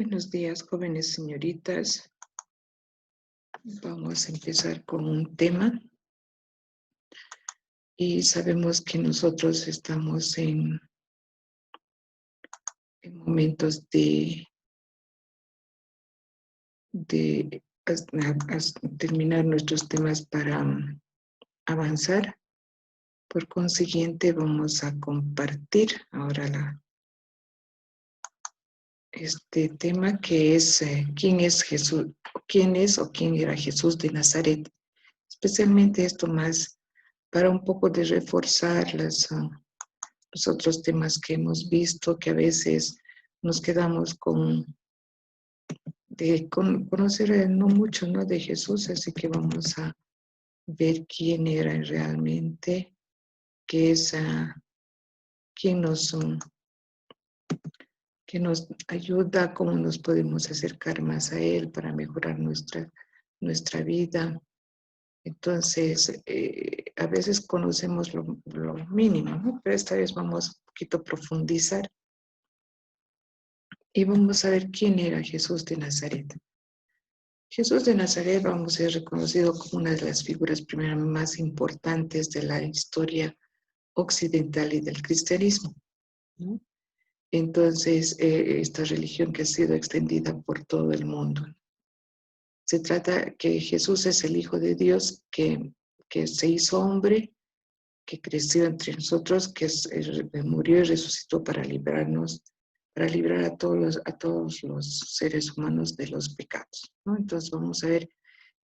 Buenos días, jóvenes señoritas. Vamos a empezar con un tema y sabemos que nosotros estamos en momentos de terminar nuestros temas para avanzar. Por consiguiente, vamos a compartir ahora este tema que es ¿quién es Jesús? ¿Quién es o quién era Jesús de Nazaret? Especialmente esto más para un poco de reforzar los otros temas que hemos visto, que a veces nos quedamos con conocer no mucho, ¿no?, de Jesús, así que vamos a ver quién era realmente, qué es, quién que nos ayuda, cómo nos podemos acercar más a Él para mejorar nuestra vida. Entonces, a veces conocemos lo mínimo, ¿no? Pero esta vez vamos un poquito a profundizar y vamos a ver quién era Jesús de Nazaret. Jesús de Nazaret vamos a ser reconocido como una de las figuras primero más importantes de la historia occidental y del cristianismo, ¿no? Entonces, esta religión que ha sido extendida por todo el mundo. Se trata que Jesús es el Hijo de Dios que se hizo hombre, que creció entre nosotros, que murió y resucitó para librarnos, para librar a todos los seres humanos de los pecados, ¿no? Entonces vamos a ver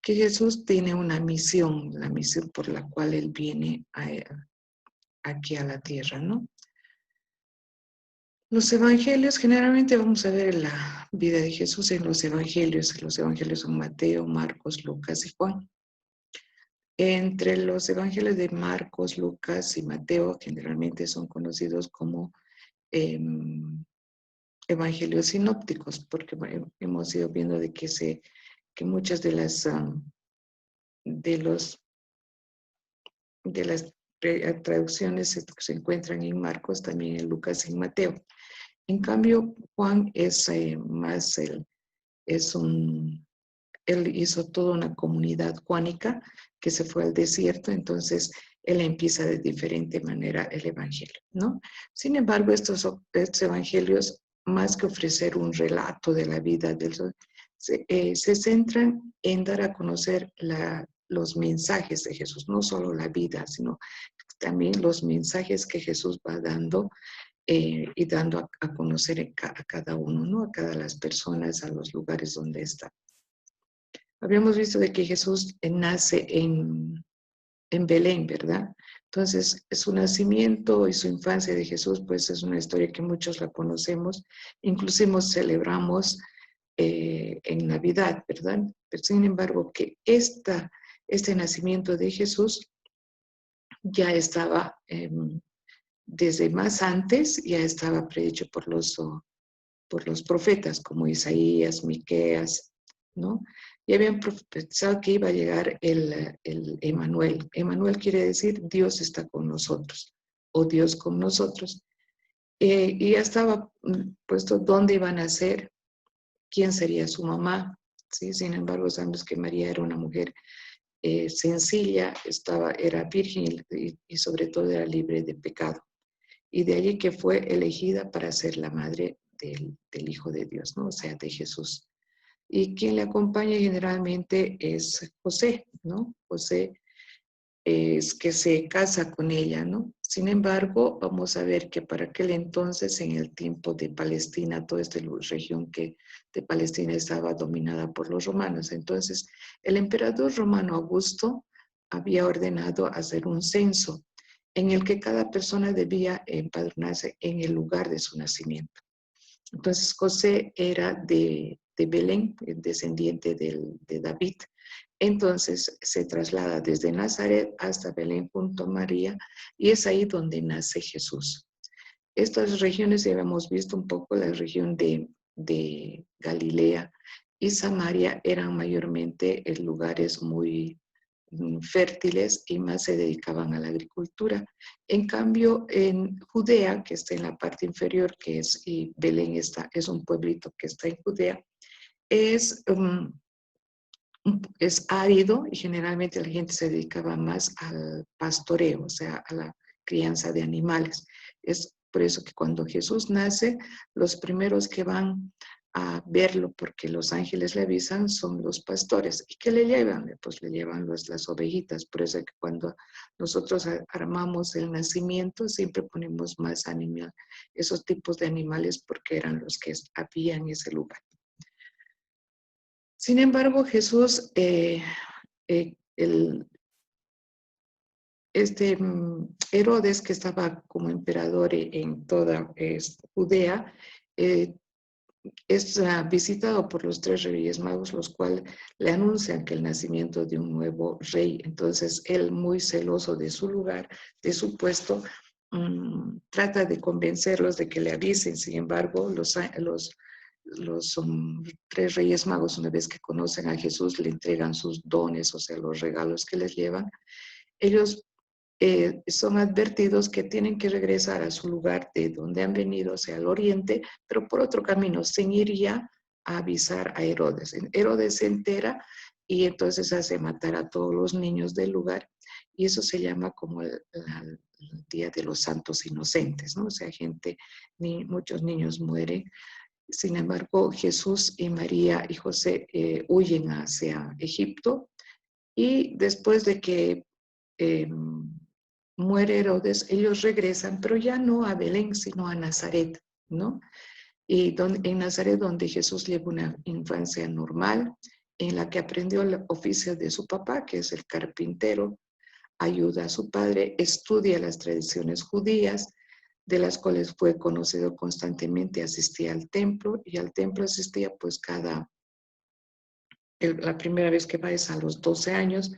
que Jesús tiene una misión, la misión por la cual Él viene aquí a la tierra, ¿no? Los evangelios, generalmente vamos a ver la vida de Jesús en los evangelios. Los evangelios son Mateo, Marcos, Lucas y Juan. Entre los evangelios de Marcos, Lucas y Mateo, generalmente son conocidos como evangelios sinópticos, porque hemos ido viendo de que muchas de las traducciones se encuentran en Marcos, también en Lucas y en Mateo. En cambio, Juan es más, él hizo toda una comunidad juánica que se fue al desierto, entonces él empieza de diferente manera el evangelio, ¿no? Sin embargo, estos evangelios, más que ofrecer un relato de la vida se centran en dar a conocer los mensajes de Jesús, no solo la vida, sino también los mensajes que Jesús va dando y dando a conocer a cada uno, ¿no? A cada las personas, a los lugares donde está. Habíamos visto de que Jesús nace en Belén, ¿verdad? Entonces, su nacimiento y su infancia de Jesús, pues es una historia que muchos la conocemos, inclusive celebramos en Navidad, ¿verdad? Pero sin embargo, que este nacimiento de Jesús ya estaba desde más antes, ya estaba predicho por los profetas como Isaías, Miqueas, ¿no? Y habían profetizado que iba a llegar el Emmanuel. Emmanuel quiere decir Dios está con nosotros o Dios con nosotros. Y ya estaba puesto dónde iban a ser, quién sería su mamá, ¿sí? Sin embargo, sabemos que María era una mujer sencilla, era virgen y sobre todo era libre de pecado. Y de allí que fue elegida para ser la madre del Hijo de Dios, ¿no? O sea, de Jesús. Y quien le acompaña generalmente es José, ¿no? José es que se casa con ella, ¿no? Sin embargo, vamos a ver que para aquel entonces, en el tiempo de Palestina, toda esta región de Palestina estaba dominada por los romanos. Entonces, el emperador romano Augusto había ordenado hacer un censo en el que cada persona debía empadronarse en el lugar de su nacimiento. Entonces, José era de Belén, descendiente de David. Entonces se traslada desde Nazaret hasta Belén junto a María y es ahí donde nace Jesús. Estas regiones ya hemos visto un poco, la región de Galilea y Samaria eran mayormente lugares muy fértiles y más se dedicaban a la agricultura. En cambio, en Judea, que está en la parte inferior, que es, y Belén es un pueblito que está en Judea, es, es árido y generalmente la gente se dedicaba más al pastoreo, o sea, a la crianza de animales. Es por eso que cuando Jesús nace, los primeros que van a verlo, porque los ángeles le avisan, son los pastores. ¿Y qué le llevan? Pues le llevan las ovejitas. Por eso que cuando nosotros armamos el nacimiento, siempre ponemos más animal, esos tipos de animales, porque eran los que había en ese lugar. Sin embargo, Jesús, Herodes, que estaba como emperador en toda Judea, es visitado por los 3 reyes magos, los cuales le anuncian que el nacimiento de un nuevo rey. Entonces, él, muy celoso de su lugar, de su puesto, trata de convencerlos de que le avisen. Sin embargo, los 3 reyes magos, una vez que conocen a Jesús, le entregan sus dones, o sea, los regalos que les llevan. Ellos son advertidos que tienen que regresar a su lugar de donde han venido, o sea, al oriente, pero por otro camino, sin ir ya a avisar a Herodes. Herodes se entera y entonces hace matar a todos los niños del lugar, y eso se llama como el Día de los Santos Inocentes, ¿no? O sea, muchos niños mueren. Sin embargo, Jesús y María y José huyen hacia Egipto, y después de que muere Herodes, ellos regresan, pero ya no a Belén, sino a Nazaret, ¿no? Y en Nazaret, donde Jesús lleva una infancia normal, en la que aprendió el oficio de su papá, que es el carpintero, ayuda a su padre, estudia las tradiciones judías, de las cuales fue conocido constantemente, asistía al templo, y al templo asistía pues la primera vez que va es a los 12 años.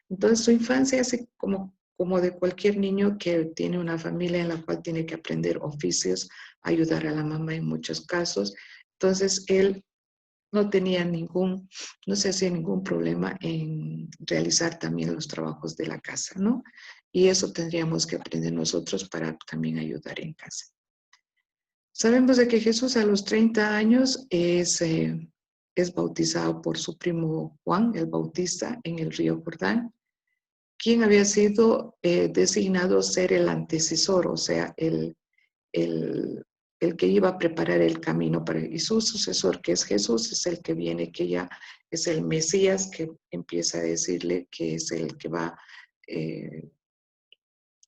Entonces su infancia es como de cualquier niño que tiene una familia en la cual tiene que aprender oficios, ayudar a la mamá en muchos casos. Entonces él no se hacía ningún problema en realizar también los trabajos de la casa, ¿no? Y eso tendríamos que aprender nosotros para también ayudar en casa. Sabemos de que Jesús a los 30 años es bautizado por su primo Juan el Bautista en el río Jordán, quien había sido designado ser el antecesor, o sea, el, el que iba a preparar el camino para él. Y su sucesor, que es Jesús, es el que viene, que ya es el Mesías, que empieza a decirle que es el que va.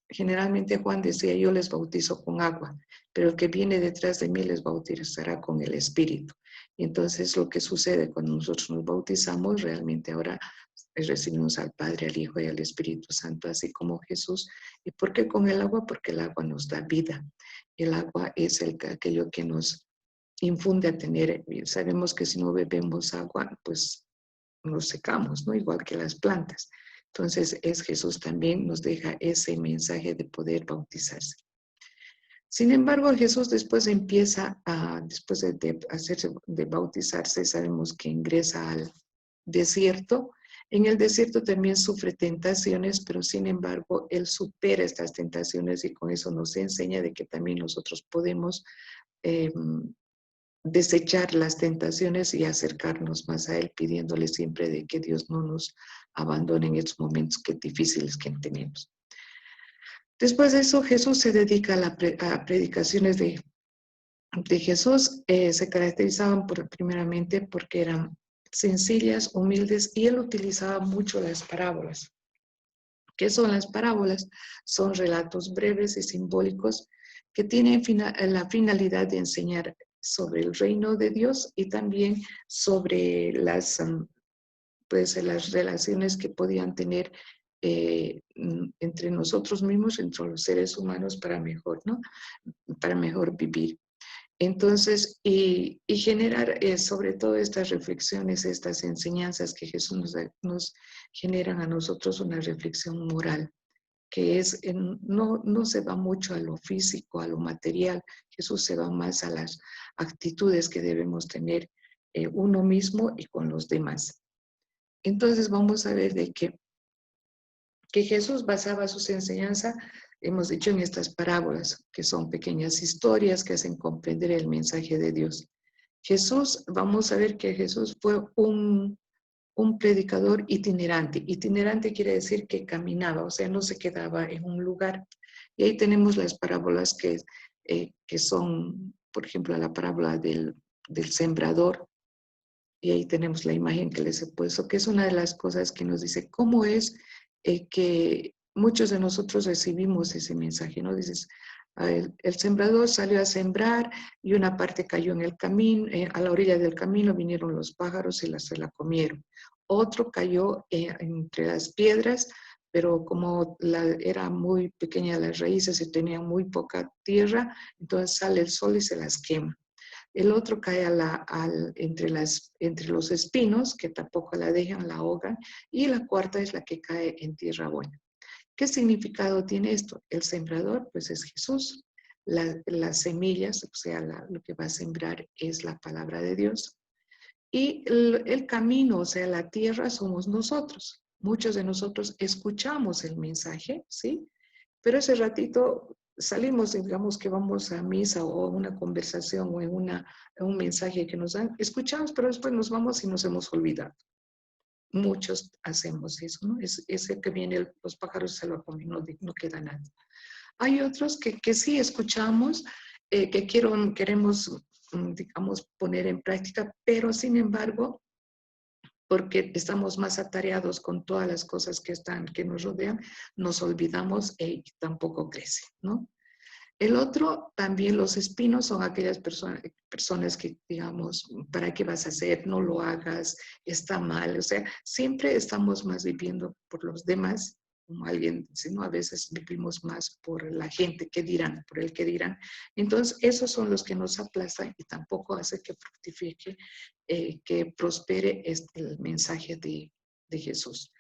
Generalmente Juan decía, yo les bautizo con agua, pero el que viene detrás de mí les bautizará con el Espíritu. Y entonces lo que sucede cuando nosotros nos bautizamos, realmente ahora recibimos al Padre, al Hijo y al Espíritu Santo, así como Jesús. ¿Y por qué con el agua? Porque el agua nos da vida. El agua es aquello que nos infunde a tener. Sabemos que si no bebemos agua, pues nos secamos, ¿no? Igual que las plantas. Entonces, Jesús también nos deja ese mensaje de poder bautizarse. Sin embargo, Jesús después después de bautizarse, sabemos que ingresa al desierto. En el desierto también sufre tentaciones, pero sin embargo, Él supera estas tentaciones y con eso nos enseña de que también nosotros podemos eh, desechar las tentaciones y acercarnos más a Él, pidiéndole siempre de que Dios no nos abandone en estos momentos difíciles que tenemos. Después de eso, Jesús se dedica a predicaciones de Jesús. Se caracterizaban primeramente porque eran sencillas, humildes, y Él utilizaba mucho las parábolas. ¿Qué son las parábolas? Son relatos breves y simbólicos que tienen la finalidad de enseñar sobre el reino de Dios y también sobre las relaciones que podían tener entre nosotros mismos, entre los seres humanos para mejor, ¿no? Para mejor vivir. Entonces, y generar sobre todo estas reflexiones, estas enseñanzas que Jesús nos generan a nosotros una reflexión moral, que no se va mucho a lo físico, a lo material. Jesús se va más a las actitudes que debemos tener uno mismo y con los demás. Entonces vamos a ver de que que Jesús basaba sus enseñanzas, hemos dicho, en estas parábolas, que son pequeñas historias que hacen comprender el mensaje de Dios. Jesús, vamos a ver que Jesús fue un predicador itinerante. Itinerante quiere decir que caminaba, o sea, no se quedaba en un lugar. Y ahí tenemos las parábolas que son, por ejemplo, la parábola del sembrador. Y ahí tenemos la imagen que les he puesto, que es una de las cosas que nos dice cómo es que muchos de nosotros recibimos ese mensaje, ¿no? Dices, el sembrador salió a sembrar y una parte cayó en el camino, a la orilla del camino vinieron los pájaros y se la comieron. Otro cayó entre las piedras, pero como era muy pequeña las raíces y tenían muy poca tierra, entonces sale el sol y se las quema. El otro cae entre los espinos, que tampoco la dejan, la ahogan, y la cuarta es la que cae en tierra buena. ¿Qué significado tiene esto? El sembrador, pues es Jesús. Las semillas, o sea, lo que va a sembrar es la palabra de Dios. Y el camino, o sea, la tierra somos nosotros. Muchos de nosotros escuchamos el mensaje, ¿sí? Pero ese ratito salimos, digamos que vamos a misa o a una conversación o en un mensaje que nos dan, escuchamos, pero después nos vamos y nos hemos olvidado. Muchos hacemos eso, ¿no? Es ese que viene, los pájaros se lo comen, no queda nada. Hay otros que sí escuchamos, que queremos, digamos, poner en práctica, pero sin embargo, porque estamos más atareados con todas las cosas que nos rodean, nos olvidamos y tampoco crece, ¿no? El otro, también los espinos son aquellas personas que, digamos, ¿para qué vas a hacer? No lo hagas, está mal. O sea, siempre estamos más viviendo por los demás, como alguien dice, ¿no? A veces vivimos más por la gente, ¿qué dirán? Por el que dirán. Entonces, esos son los que nos aplastan y tampoco hace que fructifique, que prospere el mensaje de Jesús.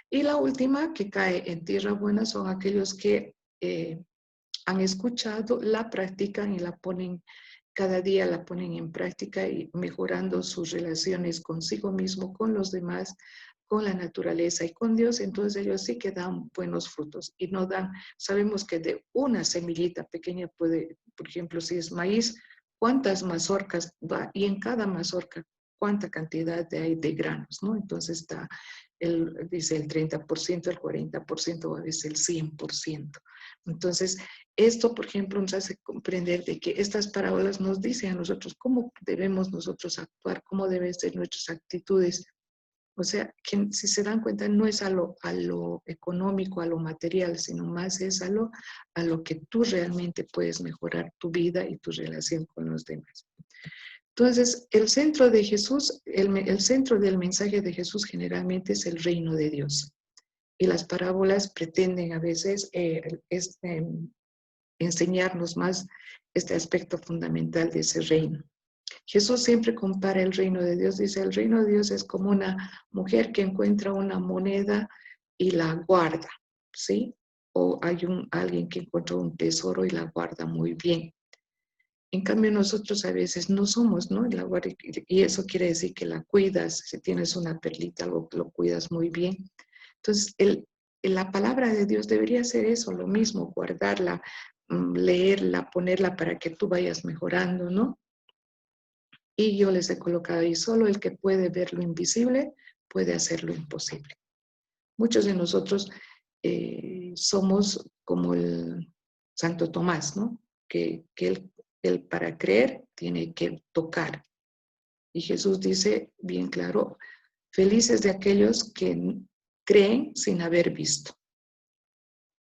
Y la última que cae en tierra buena son aquellos que han escuchado, la practican y la ponen, cada día la ponen en práctica y mejorando sus relaciones consigo mismo, con los demás, con la naturaleza y con Dios. Entonces ellos sí que dan buenos frutos y no dan, sabemos que de una semillita pequeña puede, por ejemplo, si es maíz, cuántas mazorcas va y en cada mazorca cuánta cantidad hay de granos, ¿no? Entonces está, dice el 30%, el 40% o a veces el 100%. Entonces, esto, por ejemplo, nos hace comprender de que estas parábolas nos dicen a nosotros cómo debemos nosotros actuar, cómo deben ser nuestras actitudes. O sea, que si se dan cuenta, no es a lo económico, a lo material, sino más es a lo que tú realmente puedes mejorar tu vida y tu relación con los demás. Entonces, el centro de Jesús, el centro del mensaje de Jesús generalmente es el reino de Dios. Y las parábolas pretenden a veces enseñarnos más este aspecto fundamental de ese reino. Jesús siempre compara el reino de Dios, dice, el reino de Dios es como una mujer que encuentra una moneda y la guarda, ¿sí? O hay alguien que encuentra un tesoro y la guarda muy bien. En cambio, nosotros a veces no somos, ¿no? Y eso quiere decir que la cuidas, si tienes una perlita, lo cuidas muy bien. Entonces, la palabra de Dios debería ser eso, lo mismo, guardarla, leerla, ponerla para que tú vayas mejorando, ¿no? Y yo les he colocado ahí, solo el que puede ver lo invisible puede hacer lo imposible. Muchos de nosotros somos como el Santo Tomás, ¿no? Que él para creer tiene que tocar. Y Jesús dice bien claro, felices de aquellos que creen sin haber visto.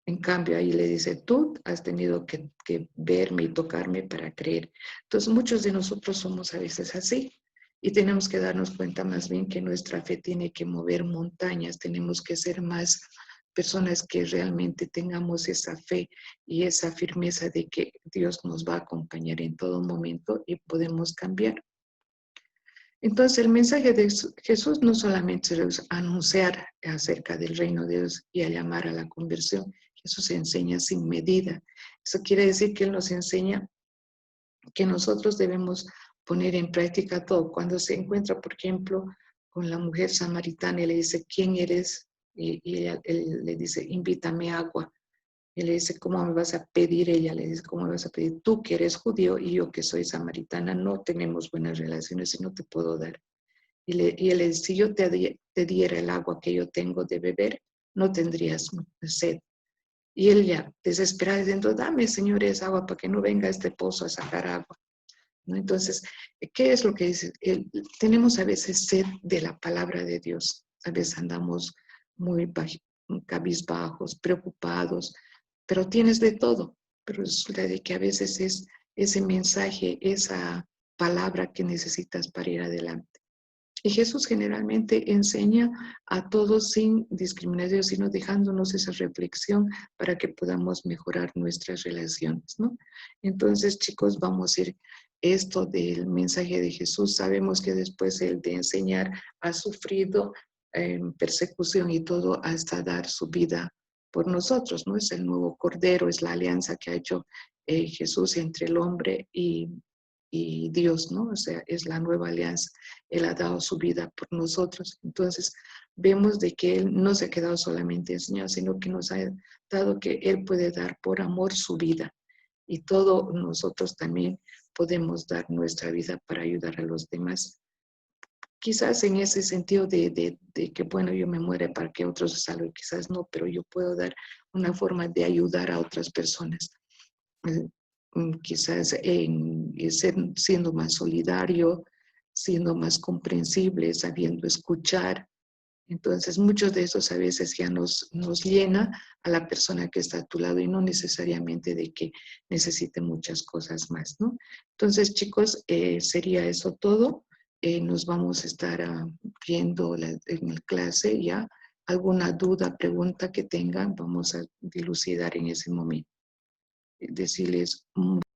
En cambio, ahí le dice, tú has tenido que verme y tocarme para creer. Entonces, muchos de nosotros somos a veces así y tenemos que darnos cuenta más bien que nuestra fe tiene que mover montañas, tenemos que ser más personas que realmente tengamos esa fe y esa firmeza de que Dios nos va a acompañar en todo momento y podemos cambiar. Entonces, el mensaje de Jesús no solamente es anunciar acerca del reino de Dios y a llamar a la conversión. Jesús enseña sin medida. Eso quiere decir que Él nos enseña que nosotros debemos poner en práctica todo. Cuando se encuentra, por ejemplo, con la mujer samaritana y le dice, ¿quién eres? él le dice, invítame agua. Él le dice, ¿cómo me vas a pedir? Ella le dice, ¿cómo me vas a pedir? Tú que eres judío y yo que soy samaritana, no tenemos buenas relaciones y no te puedo dar. Y él le dice, si yo te diera el agua que yo tengo de beber, no tendrías sed. Y él ya desesperado diciendo, dame, Señor, esa agua para que no venga a este pozo a sacar agua, ¿no? Entonces, ¿qué es lo que dice? Tenemos a veces sed de la palabra de Dios. A veces andamos muy cabizbajos, preocupados, pero tienes de todo. Pero resulta de que a veces es ese mensaje, esa palabra que necesitas para ir adelante. Y Jesús generalmente enseña a todos sin discriminación, sino dejándonos esa reflexión para que podamos mejorar nuestras relaciones, ¿no? Entonces, chicos, vamos a ir esto del mensaje de Jesús. Sabemos que después él de enseñar ha sufrido persecución y todo hasta dar su vida por nosotros, ¿no? Es el nuevo Cordero, es la alianza que ha hecho Jesús entre el hombre y Dios, ¿no? O sea, es la nueva alianza. Él ha dado su vida por nosotros. Entonces, vemos de que Él no se ha quedado solamente enseñado, sino que nos ha dado que Él puede dar por amor su vida. Y todos nosotros también podemos dar nuestra vida para ayudar a los demás. Quizás en ese sentido de que, bueno, yo me muere para que otros se salven, quizás no, pero yo puedo dar una forma de ayudar a otras personas. Quizás siendo más solidario, siendo más comprensible, sabiendo escuchar. Entonces, muchos de esos a veces ya nos llena a la persona que está a tu lado y no necesariamente de que necesite muchas cosas más, ¿no? Entonces, chicos, sería eso todo. Nos vamos a estar viendo en la clase ya. Alguna duda, pregunta que tengan, vamos a dilucidar en ese momento. Decirles